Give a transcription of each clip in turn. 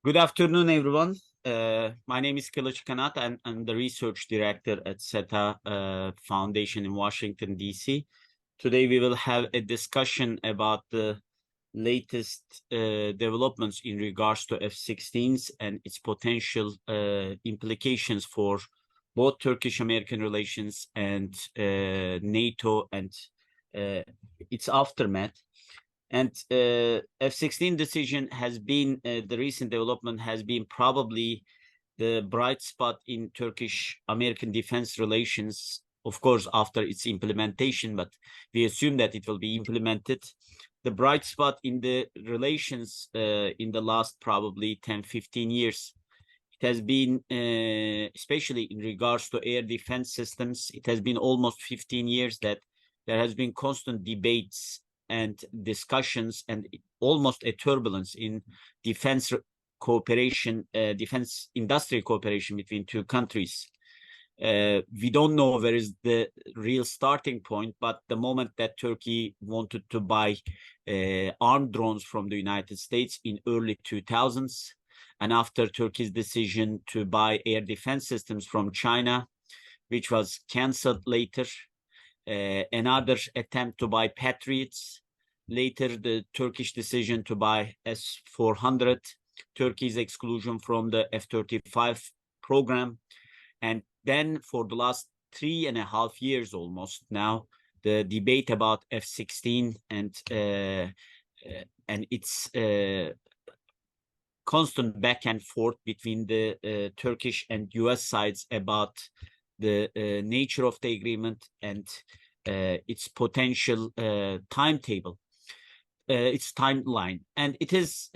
Good afternoon, everyone. My name is Kilic Kanat, and I'm the research director at SETA Foundation in Washington, D.C. Today, we will have a discussion about the latest developments in regards to F-16s and its potential implications for both Turkish-American relations and NATO and its aftermath. And F-16 decision has been, the recent development has been probably the bright spot in Turkish-American defense relations, of course, after its implementation, but we assume that it will be implemented. The bright spot in the relations in the last probably 10, 15 years. It has been, especially in regards to air defense systems, it has been almost 15 years that there has been constant debates and discussions and almost a turbulence in defense cooperation, defense industry cooperation between two countries. We don't know where is the real starting point, but the moment that Turkey wanted to buy armed drones from the United States in early 2000s, and after Turkey's decision to buy air defense systems from China, which was canceled later, another attempt to buy Patriots, later the Turkish decision to buy S-400, Turkey's exclusion from the F-35 program, and then for the last 3.5 years almost now, the debate about F-16 and its constant back and forth between the Turkish and US sides about the nature of the agreement and its potential timetable, its timeline. And it has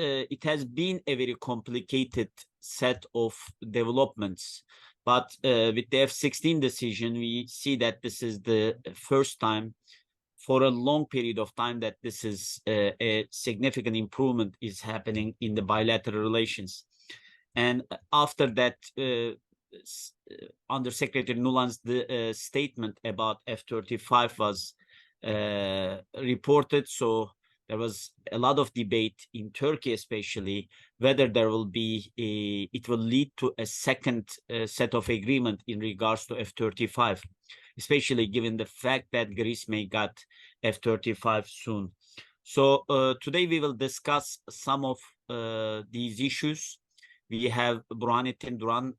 been a very complicated set of developments. But with the F-16 decision, we see that this is the first time for a long period of time that this is a significant improvement is happening in the bilateral relations. And after that, Under Secretary Nuland's statement about F-35 was reported. So there was a lot of debate in Turkey, especially whether there will be it will lead to a second set of agreement in regards to F-35, especially given the fact that Greece may get F-35 soon. So today we will discuss some of these issues. We have Burhanettin Duran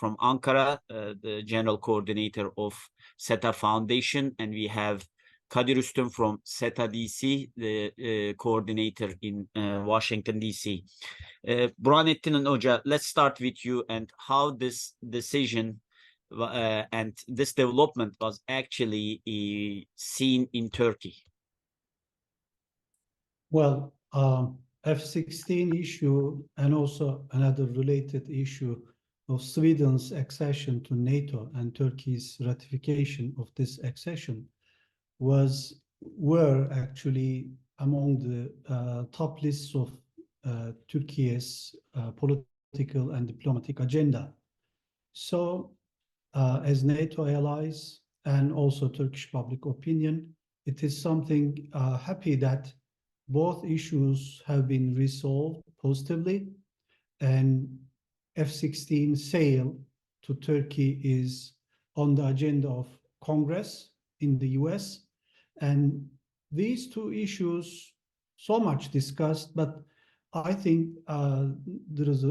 from Ankara, the general coordinator of SETA Foundation, and we have Kadir Ustun from SETA DC, the coordinator in Washington, DC. Burhanettin and Hoca, let's start with you and how this decision and this development was actually seen in Turkey. Well, F-16 issue and also another related issue of Sweden's accession to NATO and Turkey's ratification of this accession were actually among the top lists of Turkey's political and diplomatic agenda. So as NATO allies and also Turkish public opinion, it is something happy that both issues have been resolved positively, and F-16 sale to Turkey is on the agenda of Congress in the US. And these two issues so much discussed, but I think there is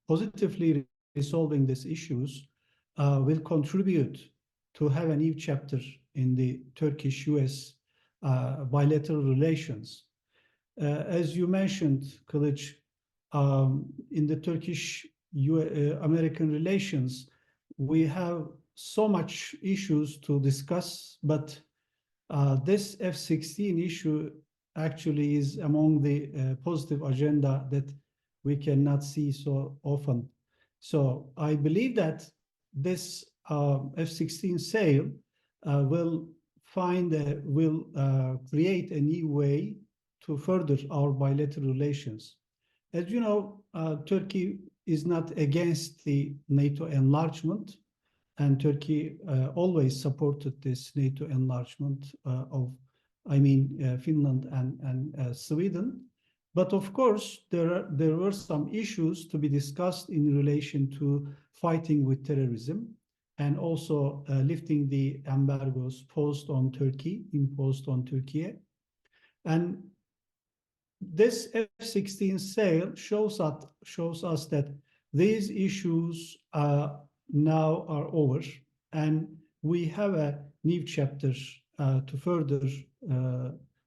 positively resolving these issues will contribute to have a new chapter in the Turkish-US bilateral relations. As you mentioned, Kilic, in the Turkish-American relations, we have so much issues to discuss, but this F-16 issue actually is among the positive agenda that we cannot see so often. So I believe that this F-16 sale will create a new way to further our bilateral relations. As you know, Turkey is not against the NATO enlargement, and Turkey always supported this NATO enlargement of Finland and Sweden. But of course, there were some issues to be discussed in relation to fighting with terrorism and also lifting the embargoes imposed on Turkey. And this F-16 sale shows us that these issues now are over, and we have a new chapter to further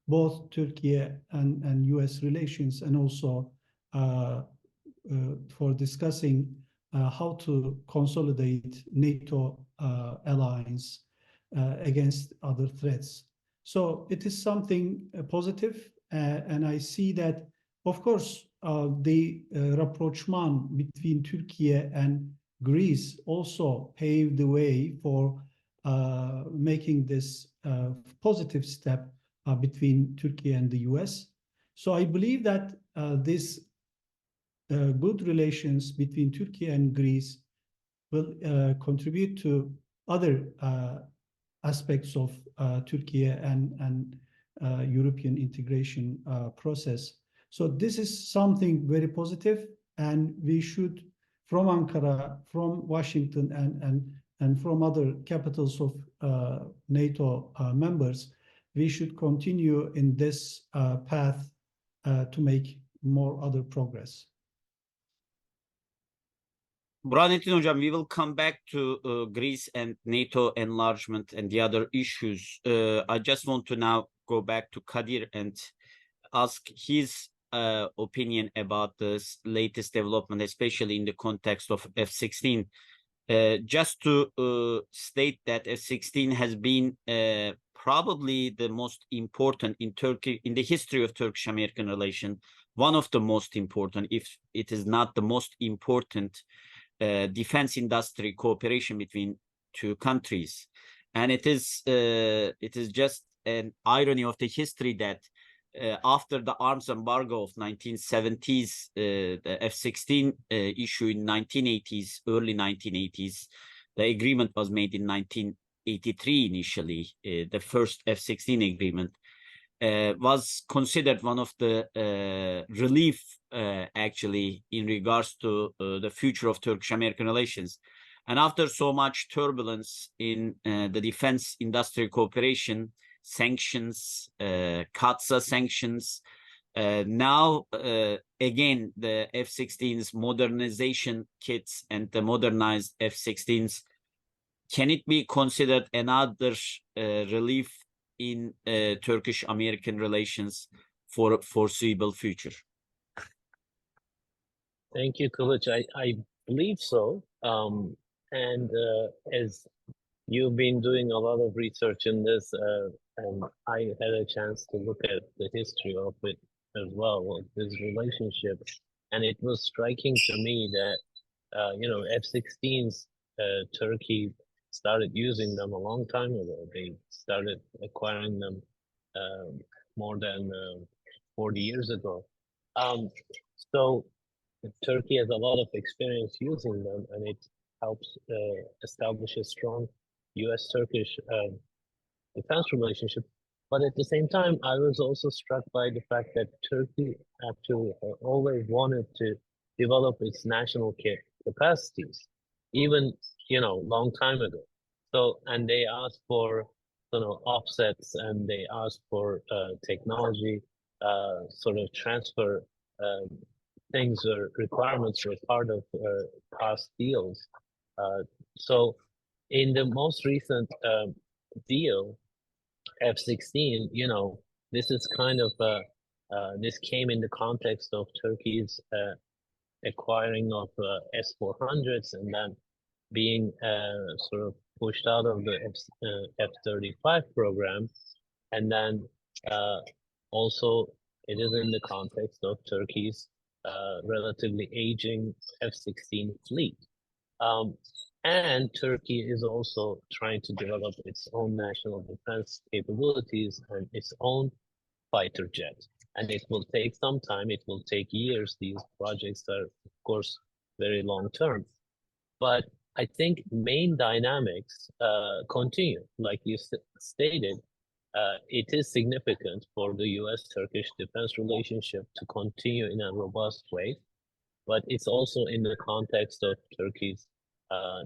both Turkey and US relations, and also for discussing how to consolidate NATO alliance against other threats. So it is something positive, and I see that, of course, the rapprochement between Turkey and Greece also paved the way for making this positive step between Turkey and the US. So I believe that this good relations between Turkey and Greece will contribute to other aspects of Turkey and European integration process. So this is something very positive, and we should, from Ankara, from Washington, and from other capitals of NATO members, we should continue in this path to make more other progress. Burhanettin Hocam, we will come back to Greece and NATO enlargement and the other issues. I just want to now go back to Kadir and ask his opinion about this latest development, especially in the context of F-16. Just to state that F-16 has been probably the most important in Turkey, in the history of Turkish-American relations, one of the most important, if it is not the most important, defense industry cooperation between two countries. And it is just an irony of the history that after the arms embargo of 1970s, the F-16 issue in 1980s, early 1980s, the agreement was made in 1983 initially. The first F-16 agreement was considered one of the relief actually in regards to the future of Turkish-American relations. And after so much turbulence in the defense industry cooperation, sanctions, CAATSA sanctions, now again, the F-16's modernization kits and the modernized F-16s, can it be considered another relief in Turkish-American relations for a foreseeable future? Thank you, Kilic. I believe so. And as you've been doing a lot of research in this, and I had a chance to look at the history of it as well, of this relationship. And it was striking to me that, F-16s, Turkey started using them a long time ago. They started acquiring them more than 40 years ago. So Turkey has a lot of experience using them, and it helps establish a strong U.S.-Turkish defense relationship. But at the same time, I was also struck by the fact that Turkey actually always wanted to develop its national capacities, even, long time ago. So, and they asked for, offsets, and they asked for technology, sort of transfer things or requirements were part of past deals. So in the most recent deal, F-16, this is kind of, this came in the context of Turkey's acquiring of S-400s and then being sort of pushed out of the F-35 program. And then also it is in the context of Turkey's relatively aging F-16 fleet. And Turkey is also trying to develop its own national defense capabilities and its own fighter jet. And it will take some time, it will take years. These projects are, of course, very long term. But I think main dynamics continue. Like you stated, it is significant for the U.S.-Turkish defense relationship to continue in a robust way, but it's also in the context of Turkey's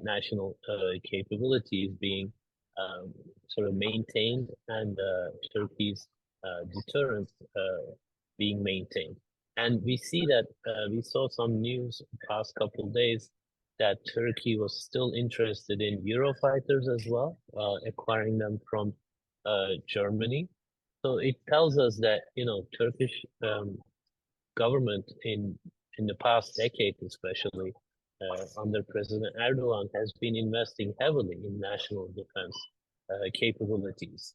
national capabilities being sort of maintained and Turkey's deterrence being maintained. And we see that we saw some news the past couple of days that Turkey was still interested in Eurofighters as well, acquiring them from Germany. So it tells us that, you know, Turkish government in the past decade, especially under President Erdogan, has been investing heavily in national defense capabilities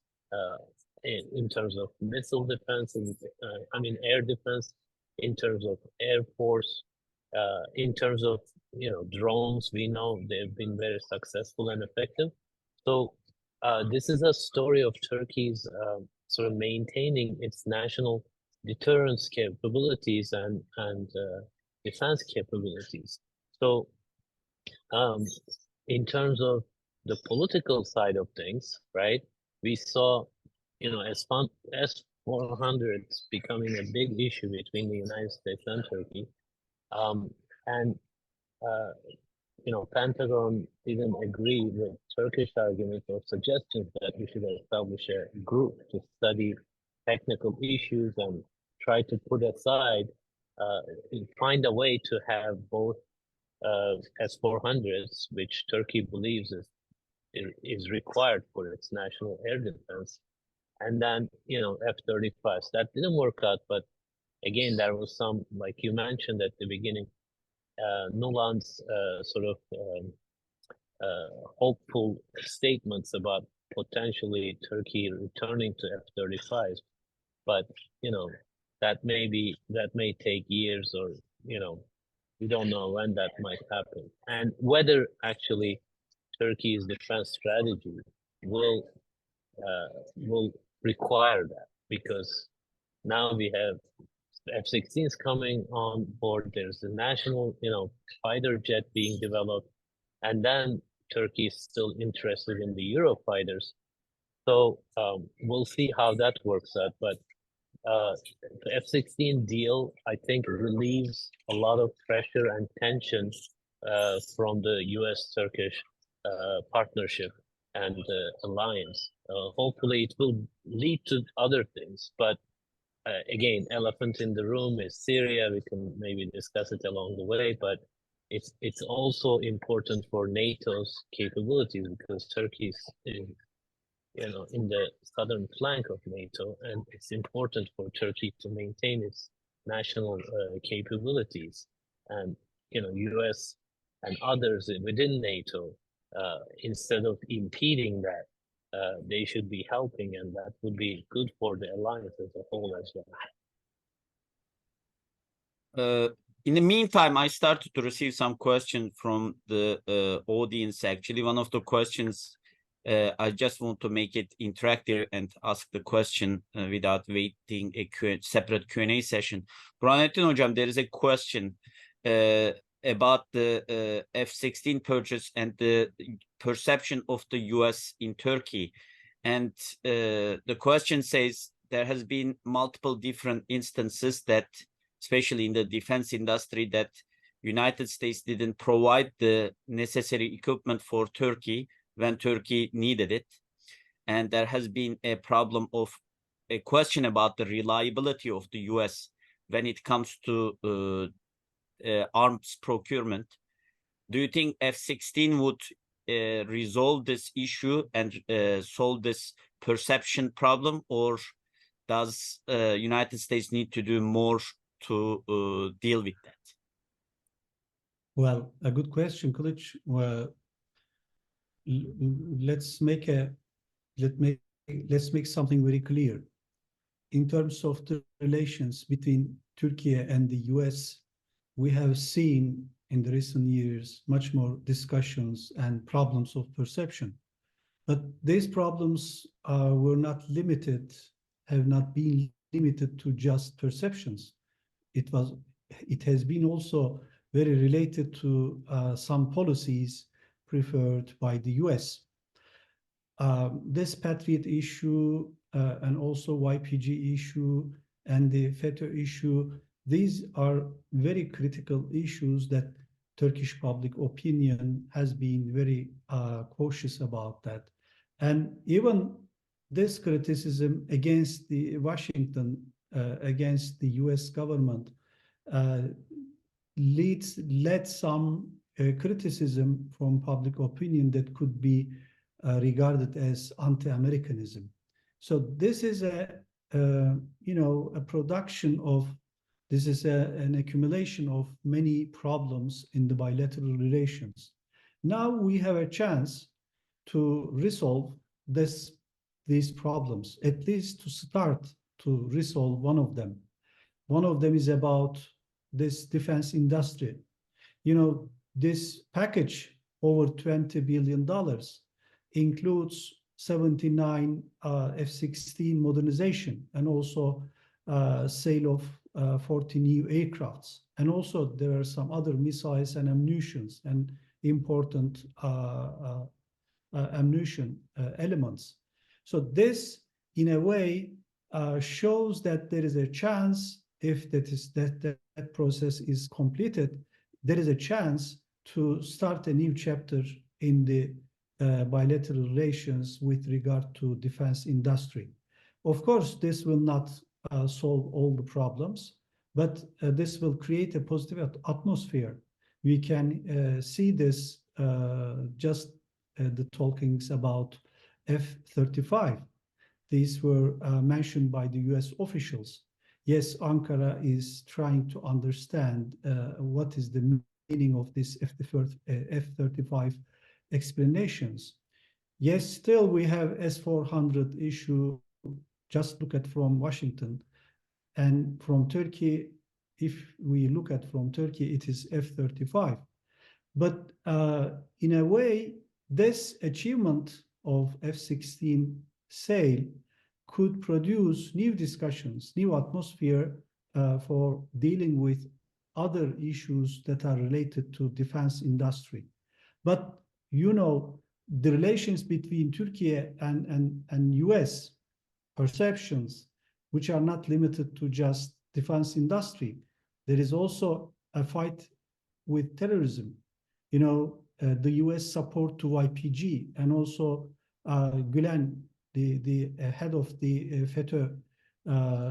in terms of missile defense, and air defense, in terms of air force, in terms of, you know, drones. We know they've been very successful and effective. So this is a story of Turkey's sort of maintaining its national deterrence capabilities and defense capabilities. So in terms of the political side of things, right, we saw, you know, S-400s becoming a big issue between the United States and Turkey. You know, Pentagon didn't agree with Turkish arguments or suggestions that we should establish a group to study technical issues and try to put aside, find a way to have both S-400s, which Turkey believes is required for its national air defense, and then, you know, F-35s. That didn't work out, but again, there was some, like you mentioned at the beginning, nuanced sort of hopeful statements about potentially Turkey returning to F-35s, but, you know, that may take years, or, you know, we don't know when that might happen, and whether actually Turkey's defense strategy will require that, because now we have F-16s coming on board. There's a national, you know, fighter jet being developed, and then Turkey is still interested in the Eurofighters. So we'll see how that works out. But the F-16 deal, I think, relieves a lot of pressure and tension from the U.S.-Turkish partnership and alliance. Hopefully, it will lead to other things. But again, elephant in the room is Syria. We can maybe discuss it along the way, but it's also important for NATO's capabilities, because Turkey is, you know, in the southern flank of NATO, and it's important for Turkey to maintain its national capabilities. And, you know, US and others within NATO, instead of impeding that, they should be helping, and that would be good for the alliance as a whole as well. In the meantime, I started to receive some questions from the audience. Actually, one of the questions, I just want to make it interactive and ask the question without waiting a separate Q&A session. Burhanettin Hocam, there is a question about the F-16 purchase and the perception of the US in Turkey. And the question says there has been multiple different instances that, especially in the defense industry, that United States didn't provide the necessary equipment for Turkey when Turkey needed it. And there has been a problem of a question about the reliability of the US when it comes to arms procurement. Do you think F-16 would resolve this issue and solve this perception problem, or does United States need to do more to deal with that? Well, a good question, Kilic. Well, let's make something very clear. In terms of the relations between Turkey and the US, we have seen in the recent years much more discussions and problems of perception. But these problems have not been limited to just perceptions. It has been also very related to some policies preferred by the US. This Patriot issue and also YPG issue and the FETÖ issue. These are very critical issues that Turkish public opinion has been very cautious about that. And even this criticism against the Washington, against the US government, led some criticism from public opinion that could be regarded as anti-Americanism. So this is a production of, this is an accumulation of many problems in the bilateral relations. Now we have a chance to resolve these problems, at least to start to resolve one of them. One of them is about this defense industry. This package over $20 billion includes 79 F-16 modernization and also sale of 40 new aircrafts. And also there are some other missiles and ammunitions and important ammunition elements. So this, in a way, shows that there is a chance, if that process is completed, there is a chance to start a new chapter in the bilateral relations with regard to defense industry. Of course, this will not solve all the problems, but this will create a positive atmosphere. We can see this just the talkings about F-35. These were mentioned by the US officials. Yes, Ankara is trying to understand what is the meaning of this F-35 explanations. Yes, still we have S-400 issue. Just look at from Washington. And from Turkey, if we look at from Turkey, it is F-35. But in a way, this achievement of F-16 sale could produce new discussions, new atmosphere for dealing with other issues that are related to defense industry. But the relations between Turkey and US perceptions, which are not limited to just defense industry, there is also a fight with terrorism. The US support to YPG, and also Gülen, the head of the FETÖ,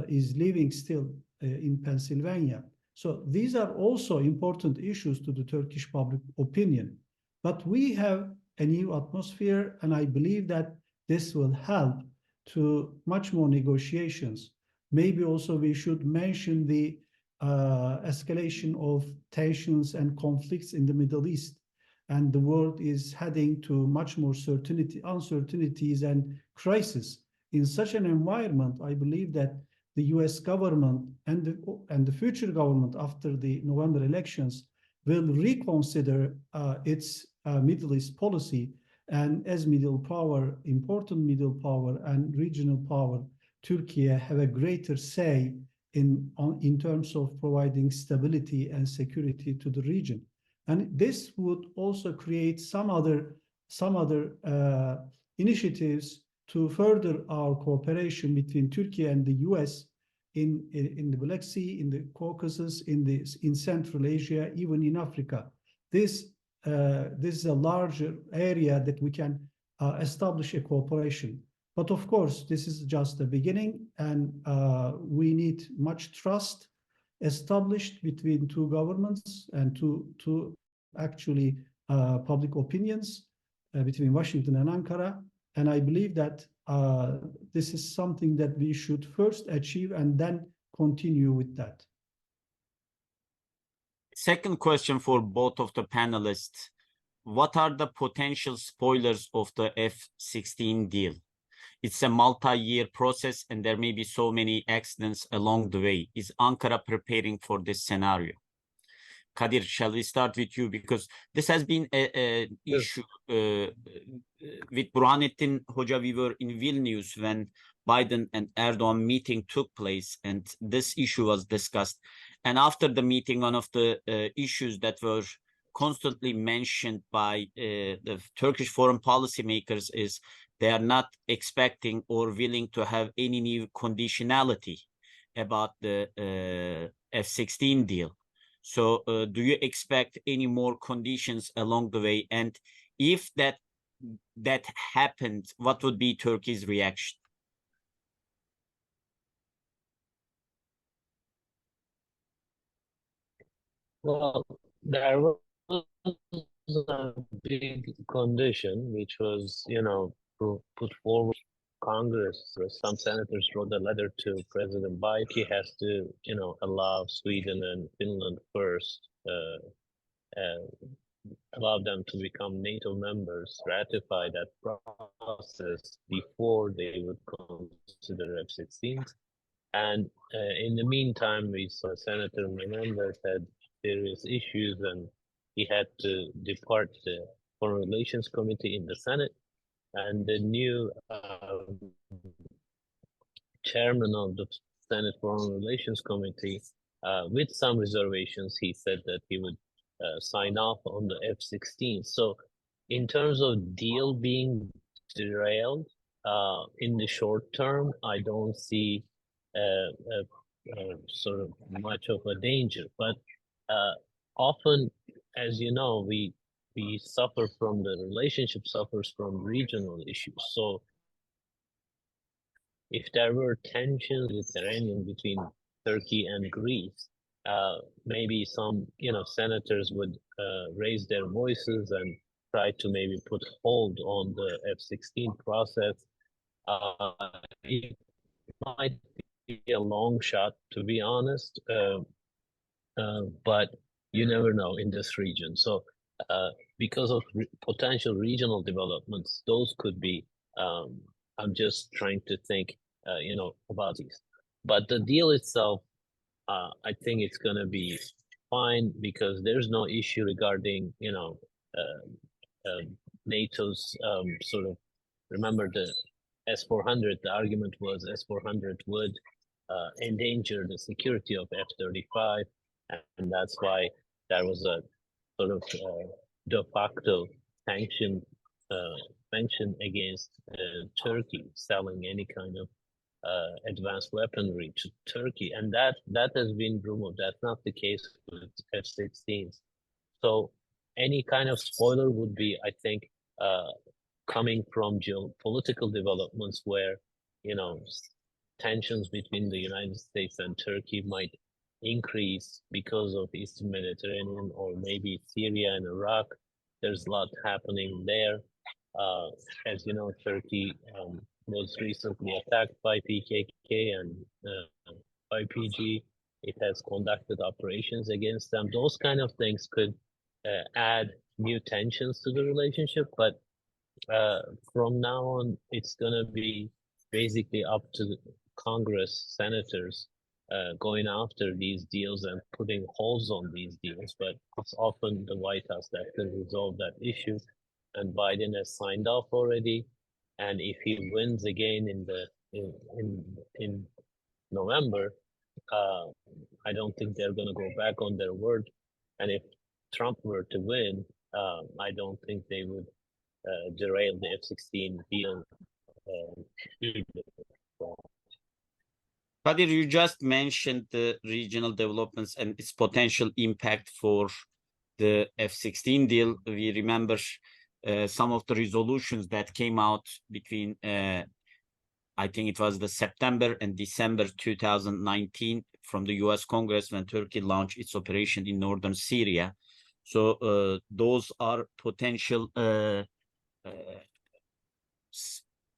is living still in Pennsylvania. So these are also important issues to the Turkish public opinion. But we have a new atmosphere, and I believe that this will help to much more negotiations. Maybe also we should mention the escalation of tensions and conflicts in the Middle East. And the world is heading to much more uncertainties and crisis. In such an environment, I believe that the US government and the future government after the November elections will reconsider its Middle East policy. And as middle power, important middle power and regional power, Turkey have a greater say in terms of providing stability and security to the region. And this would also create some other initiatives to further our cooperation between Turkey and the US in the Black Sea, in the Caucasus, in Central Asia, even in Africa. This is a larger area that we can establish a cooperation. But of course, this is just the beginning, and we need much trust established between two governments and two actually public opinions between Washington and Ankara. And I believe that this is something that we should first achieve and then continue with that. Second question for both of the panelists. What are the potential spoilers of the F-16 deal? It's a multi-year process and there may be so many accidents along the way. Is Ankara preparing for this scenario? Kadir, shall we start with you? Because this has been an issue with Burhanettin Hoca. We were in Vilnius when Biden and Erdogan meeting took place, and this issue was discussed. And after the meeting, one of the issues that were constantly mentioned by the Turkish foreign policy makers is they are not expecting or willing to have any new conditionality about the F-16 deal. So do you expect any more conditions along the way? And if that happened, what would be Turkey's reaction? Well, there was a big condition which was, put forward Congress. Some senators wrote a letter to President Biden. He has to, allow Sweden and Finland first, allow them to become NATO members, ratify that process before they would consider F-16. And in the meantime, we saw Senator Menendez had serious issues and he had to depart the Foreign Relations Committee in the Senate. And the new chairman of the Senate Foreign Relations Committee, with some reservations, he said that he would sign off on the F-16. So in terms of deal being derailed, in the short term, I don't see sort of much of a danger. But often, as you know, we suffer from the relationship suffers from regional issues. So if there were tensions Mediterranean between Turkey and Greece, maybe some senators would raise their voices and try to maybe put hold on the F-16 process. It might be a long shot, to be honest, but you never know in this region. So because of potential regional developments, those could be, I'm just trying to think, about these. But the deal itself, I think it's going to be fine because there's no issue regarding, NATO's sort of, remember the S-400, the argument was S-400 would endanger the security of F-35, and that's why there was a sort of de facto sanction against Turkey selling any kind of advanced weaponry to Turkey, and that has been removed. That's not the case with F-16s. So any kind of spoiler would be, I think, coming from geopolitical developments where, tensions between the United States and Turkey might increase because of Eastern Mediterranean or maybe Syria and Iraq. There's a lot happening there. As you know, Turkey was recently attacked by PKK and YPG. It has conducted operations against them. Those kind of things could add new tensions to the relationship. But from now on, it's going to be basically up to the Congress senators going after these deals and putting holes on these deals. But it's often the White House that can resolve that issue. And Biden has signed off already. And if he wins again in November, I don't think they're going to go back on their word. And if Trump were to win, I don't think they would derail the F-16 deal either. Kadir, you just mentioned the regional developments and its potential impact for the F-16 deal. We remember some of the resolutions that came out between, I think it was the September and December 2019 from the US Congress when Turkey launched its operation in northern Syria. So those are potential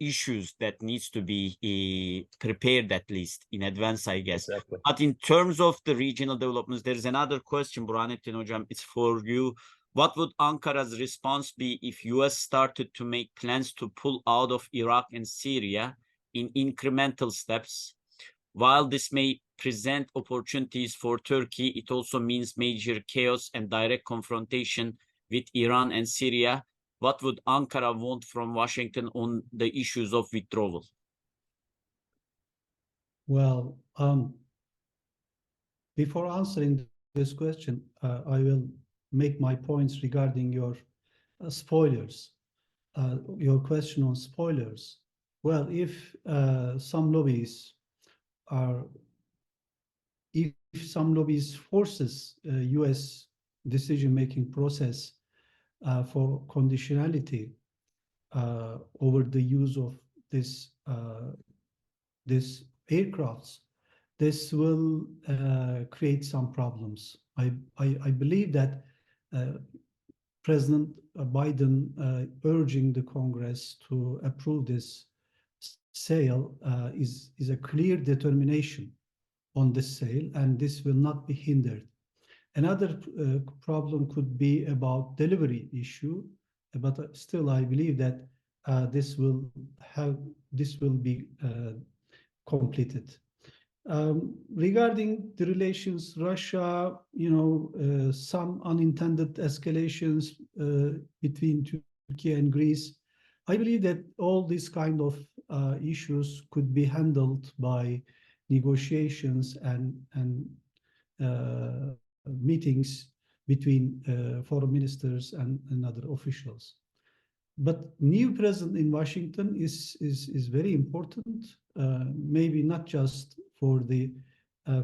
issues that needs to be prepared at least in advance, I guess. Exactly. But in terms of the regional developments, there's another question, Burhanettin Hocam, it's for you. What would Ankara's response be if US started to make plans to pull out of Iraq and Syria in incremental steps? While this may present opportunities for Turkey, it also means major chaos and direct confrontation with Iran and Syria. What would Ankara want from Washington on the issues of withdrawal? Well, before answering this question, I will make my points regarding your spoilers. your question on spoilers. Well, if some lobbies are, if some lobbies forces U.S. decision-making process for conditionality over the use of this aircrafts, this will create some problems. I believe that President Biden urging the Congress to approve this sale is a clear determination on this sale, and this will not be hindered. Another problem could be about delivery issue, but still I believe that this will be completed. Regarding the relations, Russia, some unintended escalations between Turkey and Greece. I believe that all these kind of issues could be handled by negotiations and meetings between foreign ministers and other officials. But new president in Washington is very important, maybe not just for the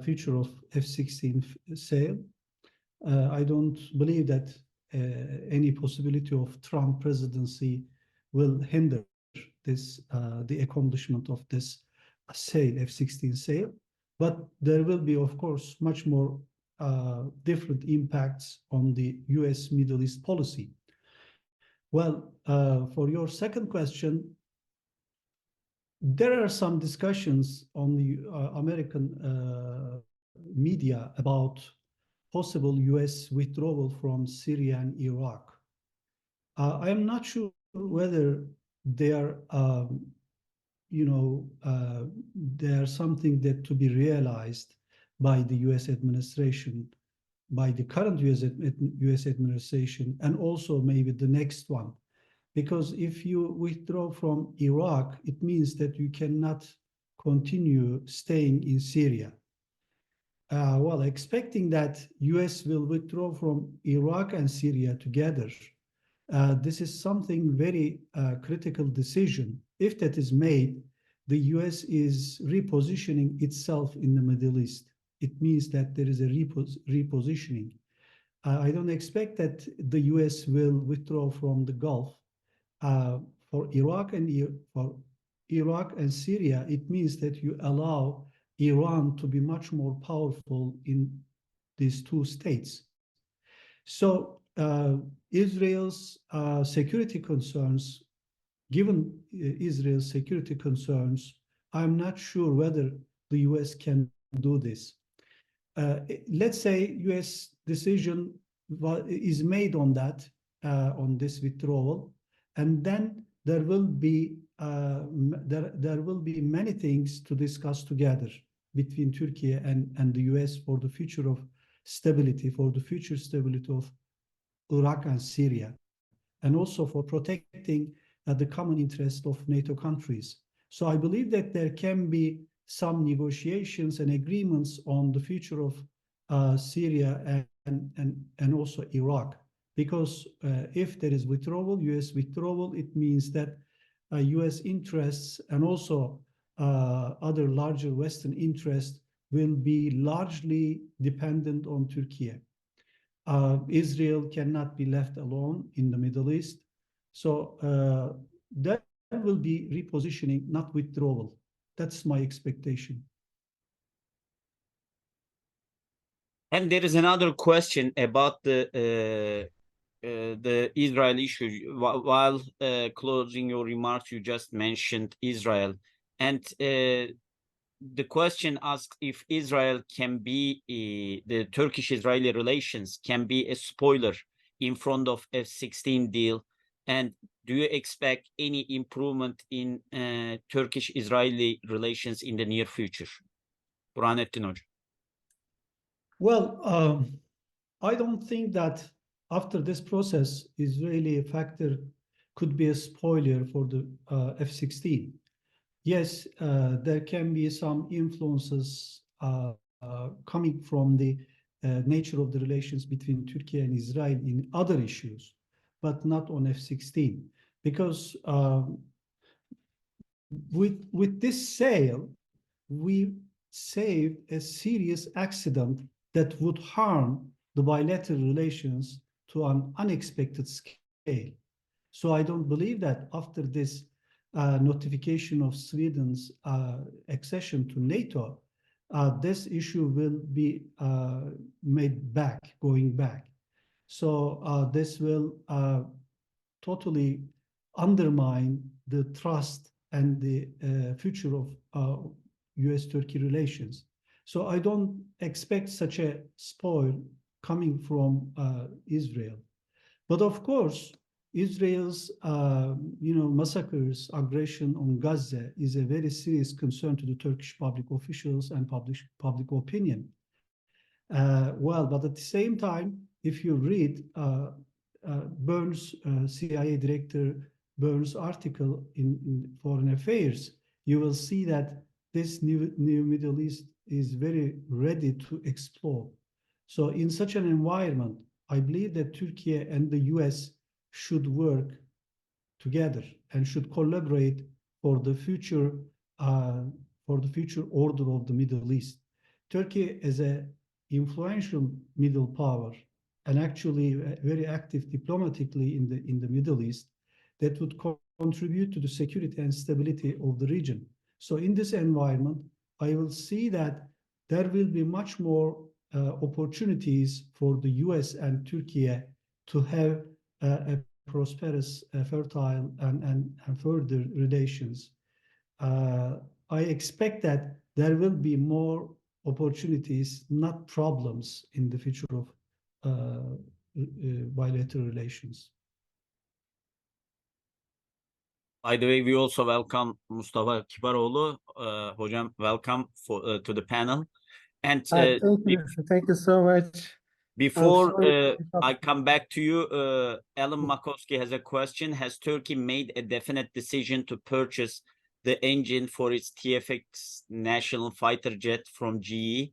future of F-16 sale. I don't believe that any possibility of Trump presidency will hinder this the accomplishment of this sale, F-16 sale. But there will be, of course, much more different impacts on the U.S. Middle East policy. Well, for your second question, there are some discussions on the American media about possible U.S. withdrawal from Syria and Iraq. I am not sure whether they are, they are something that to be realized by the U.S. administration, by the current U.S. administration, and also maybe the next one. Because if you withdraw from Iraq, it means that you cannot continue staying in Syria. Well, expecting that U.S. will withdraw from Iraq and Syria together, this is something very critical decision. If that is made, the U.S. is repositioning itself in the Middle East. It means that there is a repositioning. I don't expect that the U.S. will withdraw from the Gulf. For Iraq and Syria, it means that you allow Iran to be much more powerful in these two states. So Israel's security concerns, given Israel's security concerns, I'm not sure whether the U.S. can do this. Let's say U.S. decision is made on that, on this withdrawal, and then there will be many things to discuss together between Turkey and the U.S. for the future of stability, for the future stability of Iraq and Syria, and also for protecting the common interest of NATO countries. So I believe that there can be some negotiations and agreements on the future of Syria and also Iraq. Because if there is withdrawal, U.S. withdrawal, it means that U.S. interests and also other larger Western interests will be largely dependent on Turkey. Israel cannot be left alone in the Middle East. So that will be repositioning, not withdrawal. That's my expectation. And there is another question about the Israel issue. While closing your remarks, you just mentioned Israel, and the question asks if Israel can be the Turkish-Israeli relations can be a spoiler in front of F-16 deal, and do you expect any improvement in Turkish-Israeli relations in the near future? Burhanettin Hoca. Well, I don't think that after this process, Israeli a factor could be a spoiler for the F-16. Yes, there can be some influences coming from the nature of the relations between Turkey and Israel in other issues, but not on F-16. because with this sale, we saved a serious accident that would harm the bilateral relations to an unexpected scale. So I don't believe that after this notification of Sweden's accession to NATO, this issue will be going back. So this will totally undermine the trust and the future of US-Turkey relations. So I don't expect such a spoil coming from Israel. But of course, Israel's massacres, aggression on Gaza is a very serious concern to the Turkish public officials and public opinion. Well, but at the same time, if you read Burns, CIA Director Burns' article in Foreign Affairs, you will see that this new Middle East is very ready to explode. So in such an environment, I believe that Turkey and the US should work together and should collaborate for the future order of the Middle East. Turkey is an influential middle power and actually very active diplomatically in the Middle East that would contribute to the security and stability of the region. So in this environment, I will see that there will be much more opportunities for the US and Turkey to have a prosperous, fertile, and further relations. I expect that there will be more opportunities, not problems, in the future of bilateral relations. By the way, we also welcome Mustafa Kibaroglu. Hocam, welcome to the panel. And thank you so much. Before I come back to you, Alan Makowski has a question. Has Turkey made a definite decision to purchase the engine for its TFX national fighter jet from GE?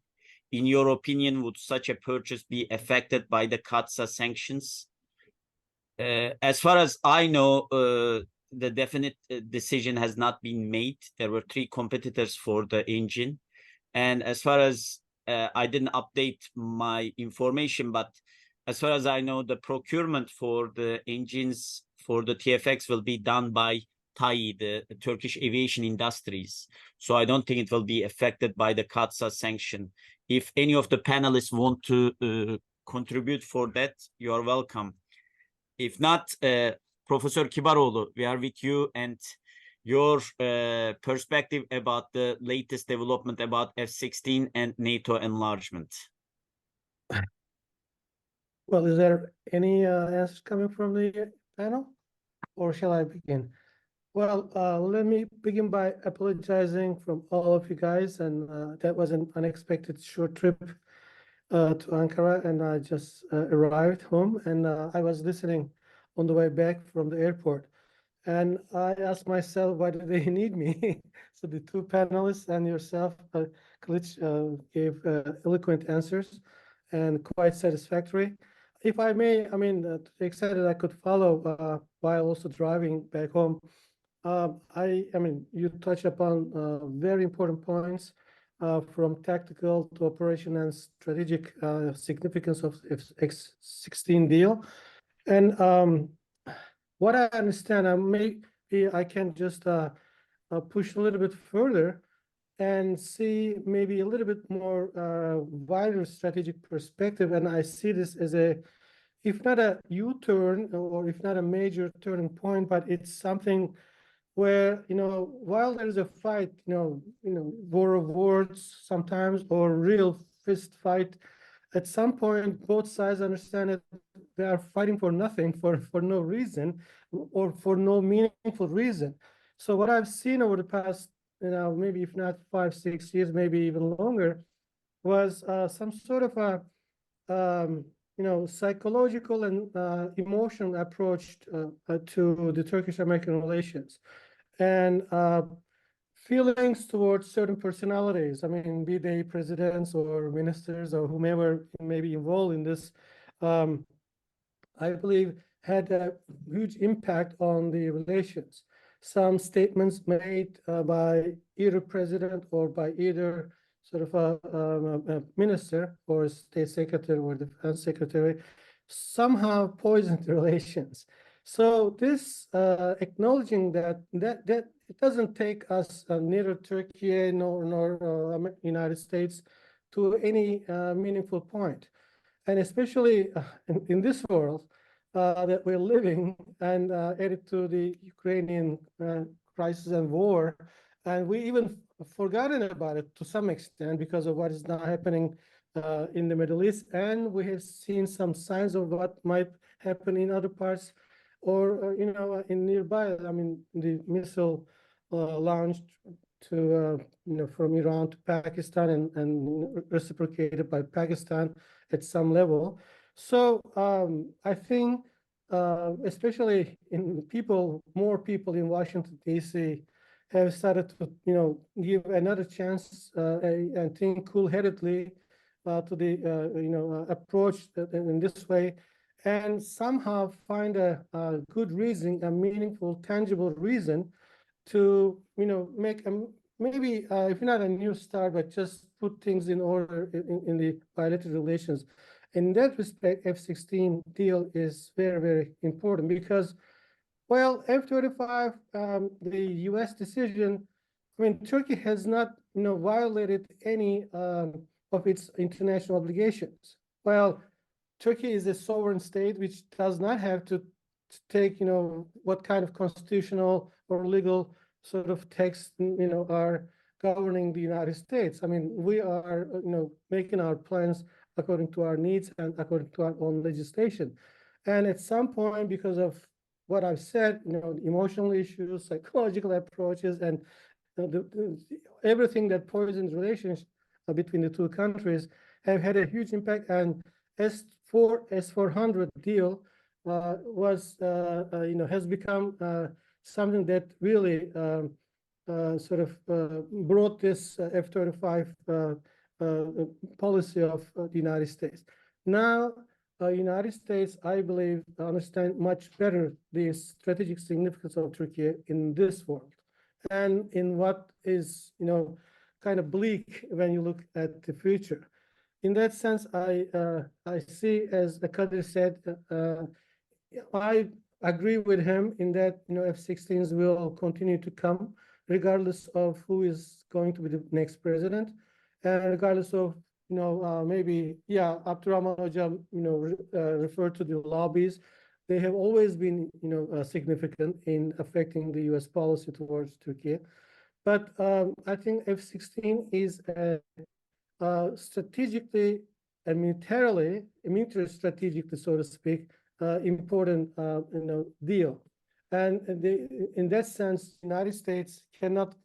In your opinion, would such a purchase be affected by the CAATSA sanctions? As far as I know, the definite decision has not been made. There were 3 competitors for the engine. And as far as I didn't update my information, but as far as I know, the procurement for the engines for the TFX will be done by TAI, the Turkish aviation industries. So I don't think it will be affected by the CAATSA sanction. If any of the panelists want to contribute for that, you are welcome. If not, Professor Kibaroglu, we are with you, and your perspective about the latest development about F-16 and NATO enlargement. Well, is there any answers coming from the panel, or shall I begin? Well, let me begin by apologizing from all of you guys, and that was an unexpected short trip to Ankara, and I just arrived home, and I was listening on the way back from the airport. And I asked myself, why do they need me? So the 2 panelists and yourself, Kilic, gave eloquent answers and quite satisfactory. If I may, I mean, to the extent that I could follow while also driving back home, I mean, you touched upon very important points from tactical to operation and strategic significance of F-16 deal. And what I understand, maybe I can just push a little bit further and see maybe a little bit more wider strategic perspective. And I see this as if not a U-turn or if not a major turning point, but it's something where, while there is a fight, war of words sometimes, or real fist fight, at some point, both sides understand that they are fighting for nothing, for no reason, or for no meaningful reason. So what I've seen over the past, maybe if not 5-6 years, maybe even longer, was some sort of a, psychological and emotional approach to the Turkish-American relations, and feelings towards certain personalities. I mean, be they presidents or ministers or whomever may be involved in this, I believe had a huge impact on the relations. Some statements made by either president or by either sort of a minister or state secretary or defense secretary somehow poisoned the relations. So this acknowledging that it doesn't take us neither Turkey nor United States to any meaningful point, and especially in this world that we're living, and added to the Ukrainian crisis and war, and we even forgotten about it to some extent because of what is now happening in the Middle East, and we have seen some signs of what might happen in other parts, or in nearby. I mean, the missile launched to from Iran to Pakistan and reciprocated by Pakistan at some level. So I think especially more people in Washington, D.C. have started to give another chance and think cool-headedly to the approach in this way, and somehow find a good reason, a meaningful, tangible reason to make maybe if not a new start, but just put things in order in the bilateral relations. In that respect, F-16 deal is very, very important because, well, F-35, the U.S. decision, I mean, Turkey has not violated any of its international obligations. Well, Turkey is a sovereign state which does not have to take what kind of constitutional or legal sort of texts are governing the United States. I mean, we are making our plans according to our needs and according to our own legislation. And at some point, because of what I've said, emotional issues, psychological approaches, and everything that poisons relations between the two countries have had a huge impact. And S-400 deal has become something that really sort of brought this F-35 policy of the United States. Now, United States, I believe, understand much better the strategic significance of Turkey in this world, and in what is kind of bleak when you look at the future. In that sense, I see, as Kadir said, I agree with him in that F-16s will continue to come regardless of who is going to be the next president, and regardless of maybe Abdurrahman Hoca referred to the lobbies. They have always been significant in affecting the U.S. policy towards Turkey, but I think F-16 is strategically and military strategically, so to speak, important deal. And in that sense, the United States cannot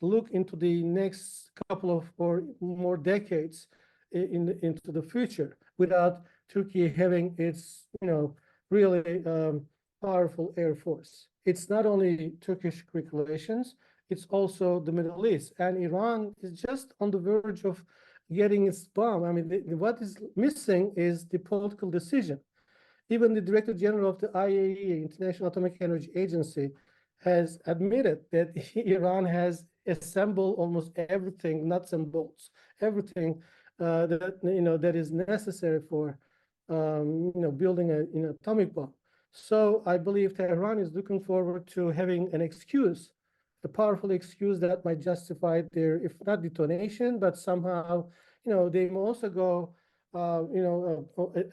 look into the next couple of or more decades into the future without Turkey having its really powerful air force. It's not only Turkish-Greek relations, it's also the Middle East, and Iran is just on the verge of getting its bomb. I mean, what is missing is the political decision. Even the Director General of the IAEA, International Atomic Energy Agency, has admitted that Iran has assembled almost everything, nuts and bolts, everything that is necessary for building an atomic bomb. So I believe Tehran is looking forward to having an excuse, a powerful excuse that might justify their, if not detonation, but somehow they may also go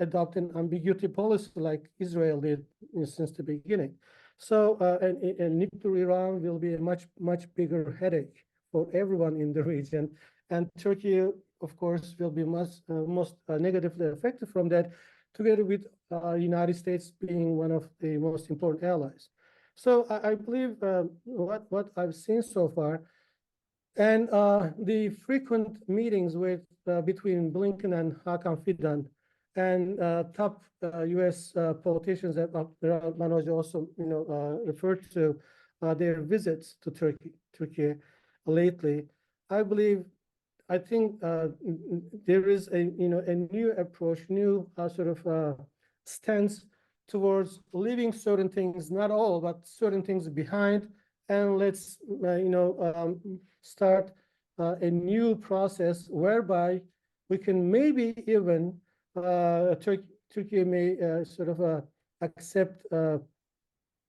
adopt an ambiguity policy like Israel did since the beginning. So, and nuclear Iran will be a much bigger headache for everyone in the region. And Turkey, of course, will be most negatively affected from that, together with United States being one of the most important allies. So I believe what I've seen so far, and the frequent meetings between Blinken and Hakan Fidan, and top U.S. politicians that Manoj also referred to their visits to Turkey lately. I think there is a new approach, new sort of stance towards leaving certain things, not all, but certain things behind, and let's start a new process whereby we can maybe even Turkey may accept,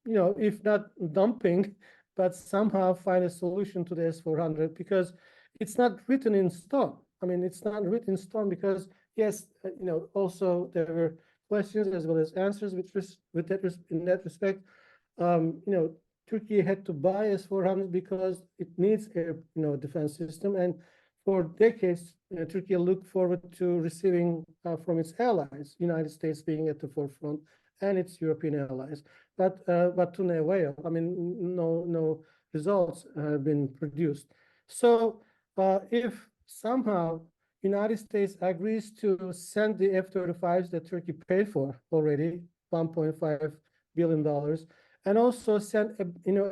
if not dumping, but somehow find a solution to the S-400, because it's not written in stone. I mean, it's not written in stone because, yes, also there were questions as well as answers in that respect. Turkey had to buy S-400 because it needs a defense system, and for decades, Turkey looked forward to receiving from its allies, United States being at the forefront, and its European allies, but to no avail. I mean, no results have been produced. So if somehow United States agrees to send the F-35s that Turkey paid for already, $1.5 billion, and also send a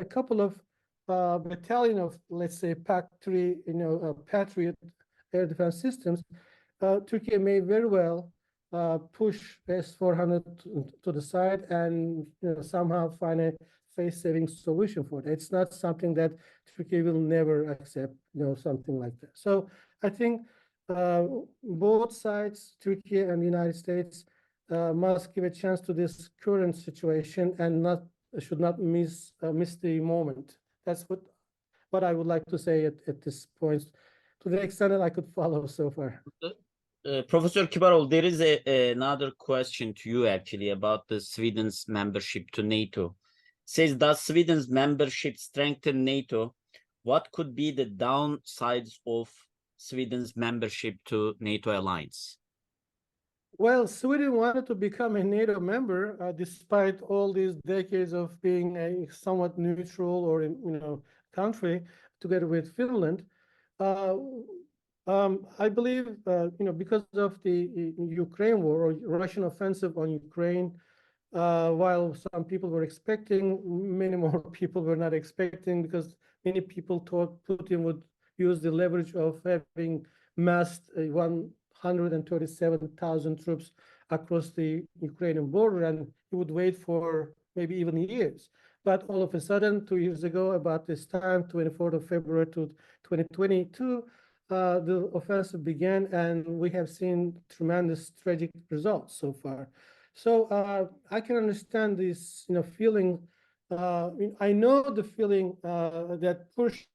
couple of battalion of, let's say, PAC-3, Patriot air defense systems, Turkey may very well push S-400 to the side and somehow find a face-saving solution for it. It's not something that Turkey will never accept, something like that. So I think both sides, Turkey and the United States, must give a chance to this current situation and should not miss the moment. That's what I would like to say at this point, to the extent that I could follow so far. Professor Kibaroglu, there is another question to you actually about Sweden's membership to NATO. It says, does Sweden's membership strengthen NATO? What could be the downsides of Sweden's membership to NATO alliance? Well, Sweden wanted to become a NATO member despite all these decades of being a somewhat neutral or country together with Finland. I believe, because of the Ukraine war or Russian offensive on Ukraine, while some people were expecting, many more people were not expecting, because many people thought Putin would use the leverage of having massed 137,000 troops across the Ukrainian border, and he would wait for maybe even years. But all of a sudden, 2 years ago, about this time, 24th of February to 2022, the offensive began, and we have seen tremendous tragic results so far. So I can understand this, feeling. I know the feeling that push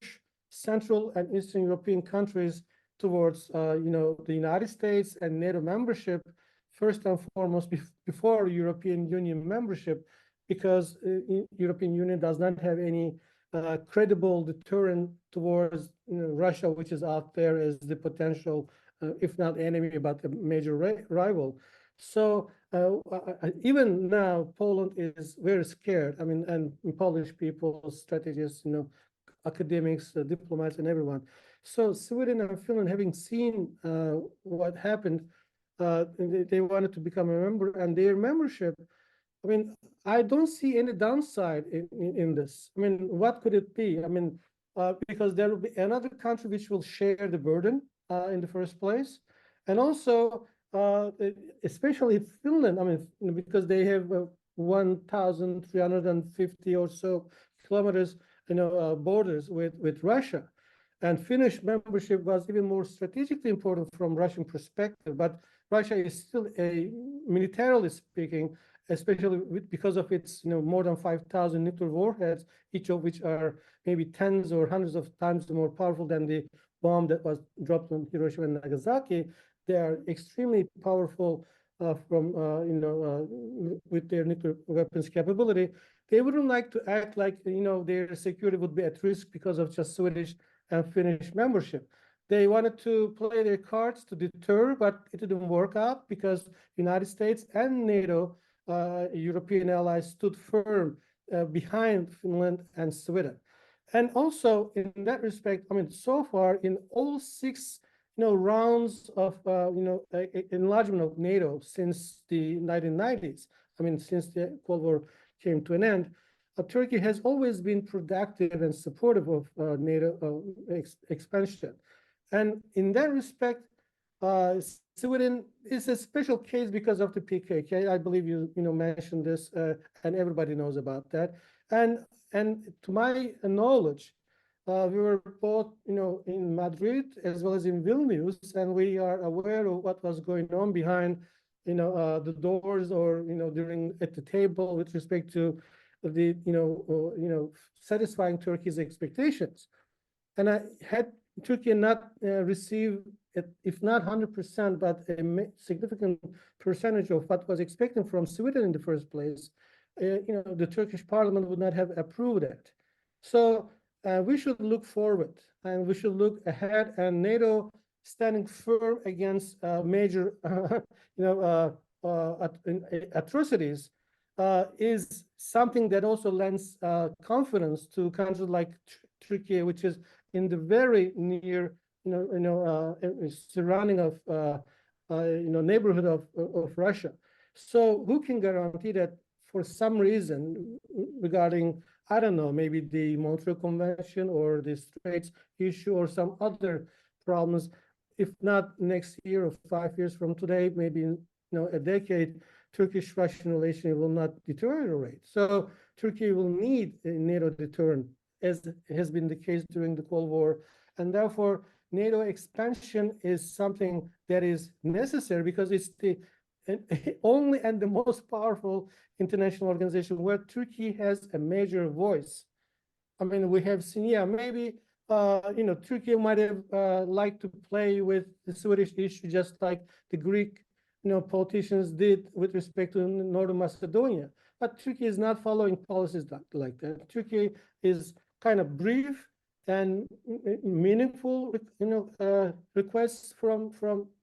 Central and Eastern European countries towards, the United States and NATO membership, first and foremost, before European Union membership, because European Union does not have any credible deterrent towards Russia, which is out there as the potential, if not enemy, but a major rival. So even now, Poland is very scared. I mean, and Polish people, strategists, academics, diplomats, and everyone. So Sweden and Finland, having seen what happened, they wanted to become a member, and their membership, I mean, I don't see any downside in this. I mean, what could it be? I mean, because there will be another country which will share the burden in the first place. And also, especially Finland, I mean, because they have 1,350 or so kilometers, borders with Russia. And Finnish membership was even more strategically important from Russian perspective. But Russia is still militarily speaking, especially because of its more than 5,000 nuclear warheads, each of which are maybe tens or hundreds of times more powerful than the bomb that was dropped on Hiroshima and Nagasaki. They are extremely powerful with their nuclear weapons capability. They wouldn't like to act like their security would be at risk because of just Swedish and Finnish membership. They wanted to play their cards to deter, but it didn't work out because United States and NATO, European allies, stood firm behind Finland and Sweden. And also in that respect, I mean, so far in all 6 rounds of enlargement of NATO since the 1990s, I mean, since the Cold War came to an end, Turkey has always been productive and supportive of NATO expansion. And in that respect, Sweden is a special case because of the PKK. I believe you mentioned this, and everybody knows about that. And to my knowledge, we were both in Madrid as well as in Vilnius, and we are aware of what was going on behind the doors, or during at the table with respect to the satisfying Turkey's expectations. And had Turkey not received, if not 100%, but a significant percentage of what was expected from Sweden in the first place, the Turkish parliament would not have approved it. So we should look forward, and we should look ahead, and NATO standing firm against major atrocities is something that also lends confidence to countries like Turkey, which is in the very near surrounding of neighborhood of Russia. So who can guarantee that for some reason regarding, I don't know, maybe the Montreal Convention or the Straits issue or some other problems, if not next year or 5 years from today, maybe a decade, Turkish-Russian relation will not deteriorate. So Turkey will need a NATO deterrent, as has been the case during the Cold War. And therefore, NATO expansion is something that is necessary because it's the only and the most powerful international organization where Turkey has a major voice. I mean, we have seen, yeah, maybe, Turkey might have liked to play with the Swedish issue, just like the Greek, politicians did with respect to Northern Macedonia. But Turkey is not following policies like that. Turkey is kind of brief and meaningful, requests from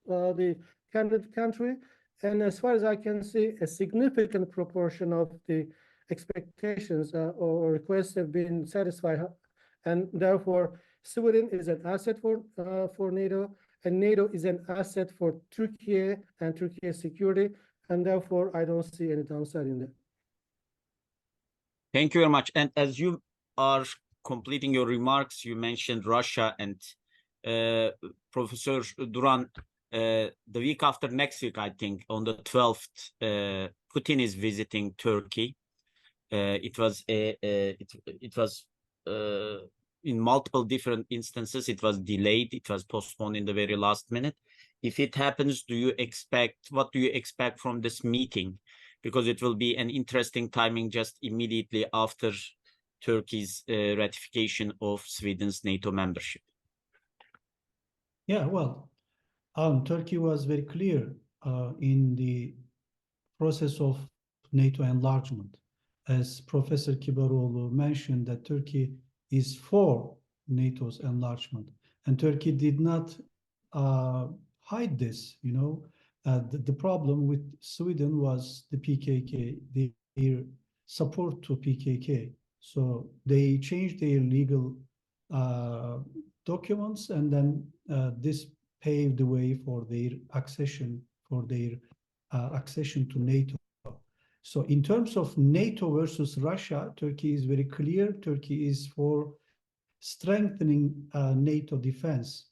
the candidate country. And as far as I can see, a significant proportion of the expectations or requests have been satisfied. And therefore, Sweden is an asset for NATO, and NATO is an asset for Turkey and Turkey's security. And therefore, I don't see any downside in that. Thank you very much. And as you are completing your remarks, you mentioned Russia, and Professor Duran, the week after next week, I think on the 12th, Putin is visiting Turkey. It was in multiple different instances, it was delayed, it was postponed in the very last minute. If it happens, what do you expect from this meeting? Because it will be an interesting timing just immediately after Turkey's ratification of Sweden's NATO membership. Yeah, well, Turkey was very clear in the process of NATO enlargement. As Professor Kibaroglu mentioned, that Turkey is for NATO's enlargement, and Turkey did not hide this. The problem with Sweden was the PKK, their support to PKK. So they changed their legal documents, and then this paved the way for their accession to NATO. So in terms of NATO versus Russia, Turkey is very clear. Turkey is for strengthening NATO defense.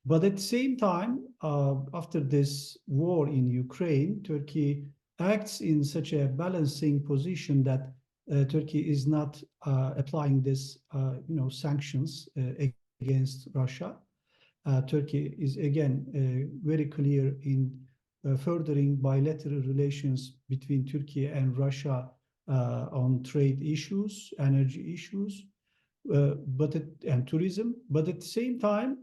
But at the same time, after this war in Ukraine, Turkey acts in such a balancing position that Turkey is not applying this, sanctions against Russia. Turkey is again very clear in furthering bilateral relations between Turkey and Russia on trade issues, energy issues, and tourism. But at the same time,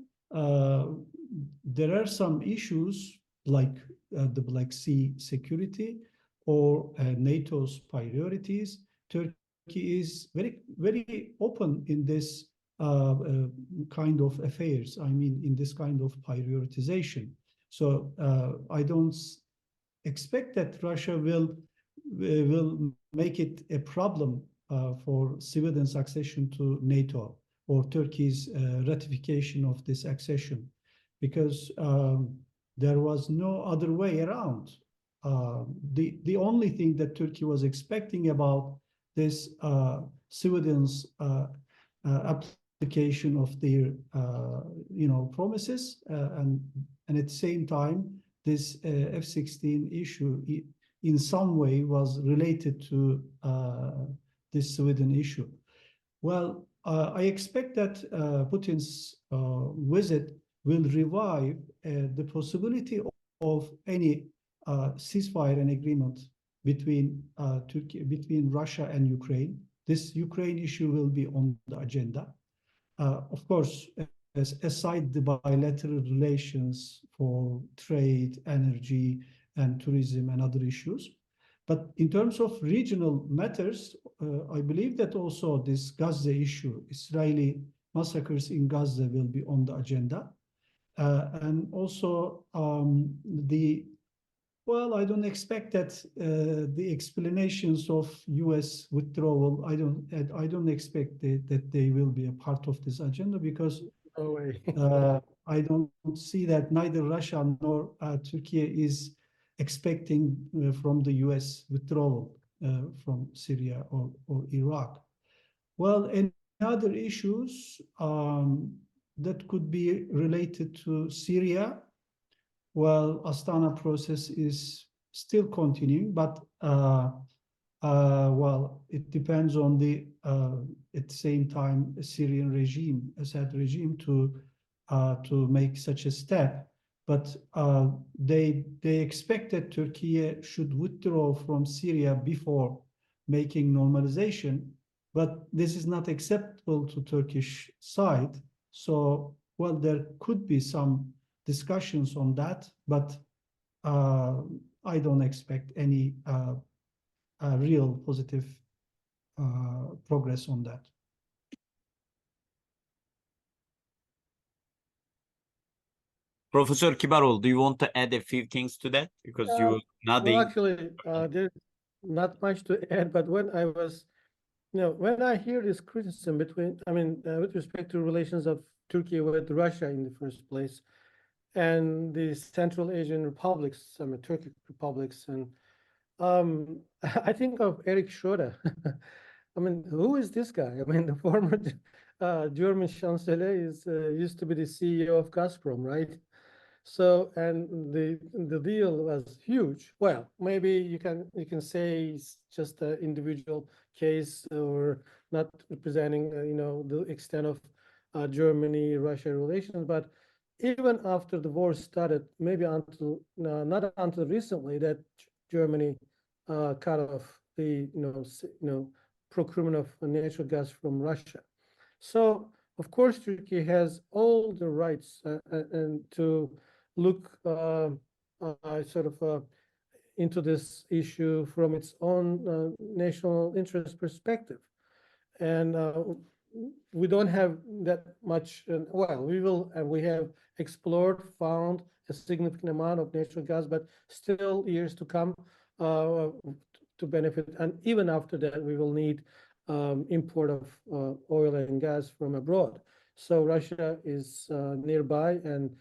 there are some issues like the Black Sea security or NATO's priorities. Turkey is very, very open in this kind of affairs. I mean, in this kind of prioritization. So I don't expect that Russia will make it a problem for Sweden's accession to NATO or Turkey's ratification of this accession, because there was no other way around. The only thing that Turkey was expecting about this Sweden's application of their promises and And at the same time, this F-16 issue in some way was related to this Sweden issue. Well, I expect that Putin's visit will revive the possibility of any ceasefire and agreement between between Russia and Ukraine. This Ukraine issue will be on the agenda. Of course, aside the bilateral relations for trade, energy, and tourism and other issues. But in terms of regional matters, I believe that also this Gaza issue, Israeli massacres in Gaza, will be on the agenda. And also well, I don't expect that the explanations of U.S. withdrawal, I don't expect that they will be a part of this agenda, because No way. I don't see that neither Russia nor Turkey is expecting from the U.S. withdrawal from Syria or Iraq. Well, and other issues that could be related to Syria, well, Astana process is still continuing, but well, it depends on the at the same time Syrian regime, Assad regime, to make such a step. But they expect that Turkey should withdraw from Syria before making normalization, but this is not acceptable to Turkish side. So, well, there could be some discussions on that, but I don't expect any real positive progress on that. Professor Kibaroglu, do you want to add a few things to that? Because you were nodding. Well, actually, there's not much to add, but when I was, when I hear this criticism between, with respect to relations of Turkey with Russia in the first place, and the Central Asian republics, Turkic republics, and I think of Erich Schroeder. Who is this guy? The former German chancellor used to be the CEO of Gazprom, right? So, and the deal was huge. Well, maybe you can say it's just an individual case or not representing the extent of Germany-Russia relations, but even after the war started, maybe until not until recently, that Germany cut off the procurement of natural gas from Russia. So of course Turkey has all the rights and to look into this issue from its own national interest perspective, and we don't have that much. Well, we have explored, found a significant amount of natural gas, but still years to come to benefit. And even after that, we will need import of oil and gas from abroad. So Russia is nearby and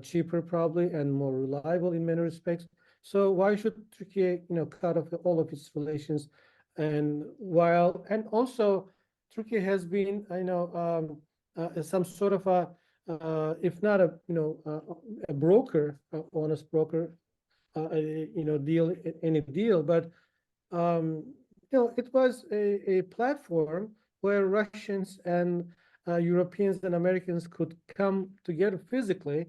cheaper probably, and more reliable in many respects. So why should Turkey, cut off all of its relations? And also Turkey has been, some sort of if not a broker, honest broker, any deal, but it was a platform where Russians and Europeans and Americans could come together physically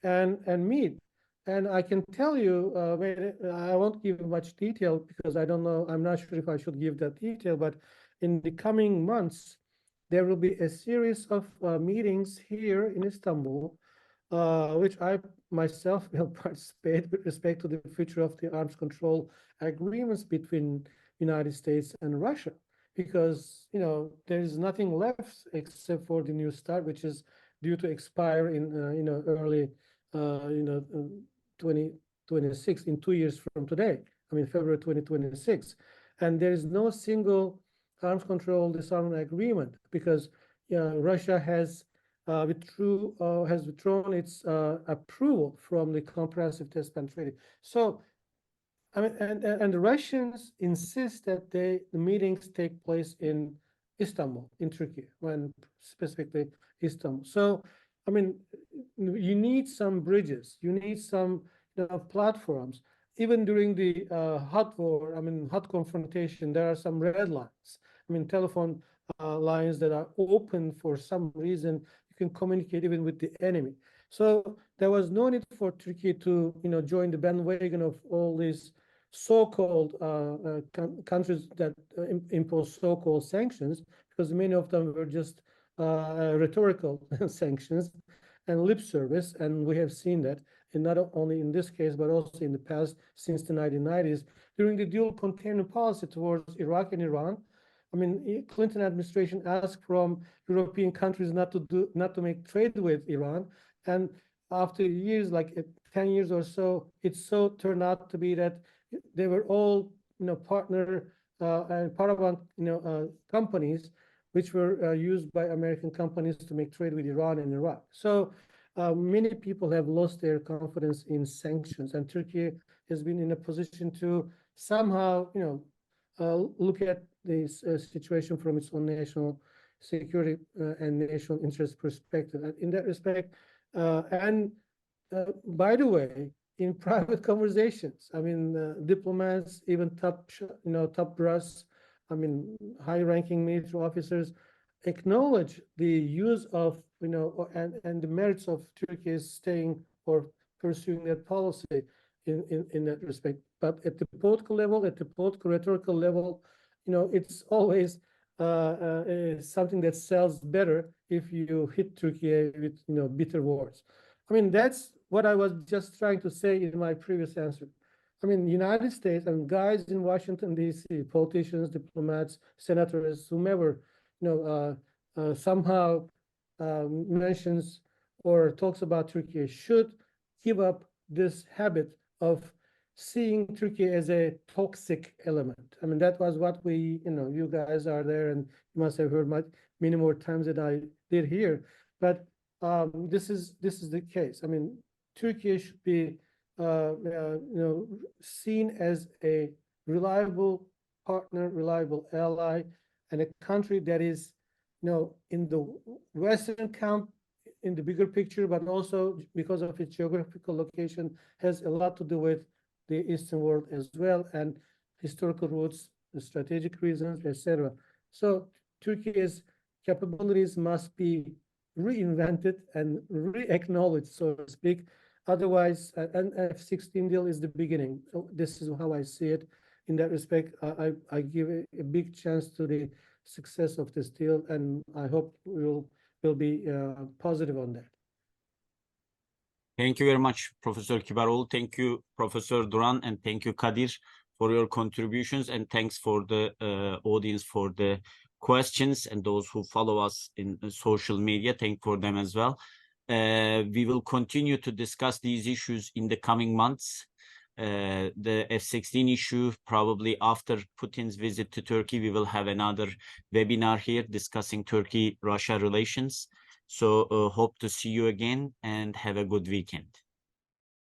and meet. And I can tell you, I won't give much detail because I don't know, I'm not sure if I should give that detail, but in the coming months, there will be a series of meetings here in Istanbul, which I myself will participate with respect to the future of the arms control agreements between United States and Russia, because there is nothing left except for the New START, which is due to expire in early 2026, in 2 years from today. February 2026, and there is no single arms control disarmament agreement because Russia has withdrawn its approval from the Comprehensive Test Ban Treaty. So, and the Russians insist that the meetings take place in Istanbul, in Turkey, when specifically Istanbul. So, I mean, you need some bridges, you need some platforms. Even during the hot war, I mean, hot confrontation, there are some red lines. I mean, telephone lines that are open for some reason. You can communicate even with the enemy. So there was no need for Turkey to, join the bandwagon of all these so-called countries that impose so-called sanctions, because many of them were just rhetorical sanctions and lip service, and we have seen that, and not only in this case, but also in the past since the 1990s, during the dual containment policy towards Iraq and Iran. I mean, Clinton administration asked from European countries not to make trade with Iran, and after years, like 10 years or so, it so turned out to be that they were all, partner and paramount, companies, which were used by American companies to make trade with Iran and Iraq. So many people have lost their confidence in sanctions, and Turkey has been in a position to somehow, look at this situation from its own national security and national interest perspective. In that respect, by the way, in private conversations, I mean, diplomats, even top brass, I mean, high-ranking military officers acknowledge the use of, and the merits of Turkey's staying or pursuing that policy in that respect. But at the political level, at the political rhetorical level, it's always something that sells better if you hit Turkey with, bitter words. I mean, that's what I was just trying to say in my previous answer. I mean, United States and guys in Washington, D.C., politicians, diplomats, senators, whomever, somehow mentions or talks about Turkey should give up this habit of seeing Turkey as a toxic element. I mean, that was what we, you guys are there, and you must have heard many more times than I did here. But this is the case. I mean, Turkey should be seen as a reliable partner, reliable ally, and a country that is, in the Western camp, in the bigger picture, but also because of its geographical location, has a lot to do with the Eastern world as well, and historical roots, the strategic reasons, etc. So Turkey's capabilities must be reinvented and re-acknowledged, so to speak. Otherwise, an F-16 deal is the beginning. So this is how I see it. In that respect, I give a big chance to the success of this deal, and I hope we'll be positive on that. Thank you very much, Professor Kibaroglu. Thank you, Professor Duran, and thank you, Kadir, for your contributions, and thanks for the audience for the questions, and those who follow us in social media. Thank for them as well. We will continue to discuss these issues in the coming months. The F-16 issue, probably after Putin's visit to Turkey, we will have another webinar here discussing Turkey-Russia relations. So hope to see you again, and have a good weekend.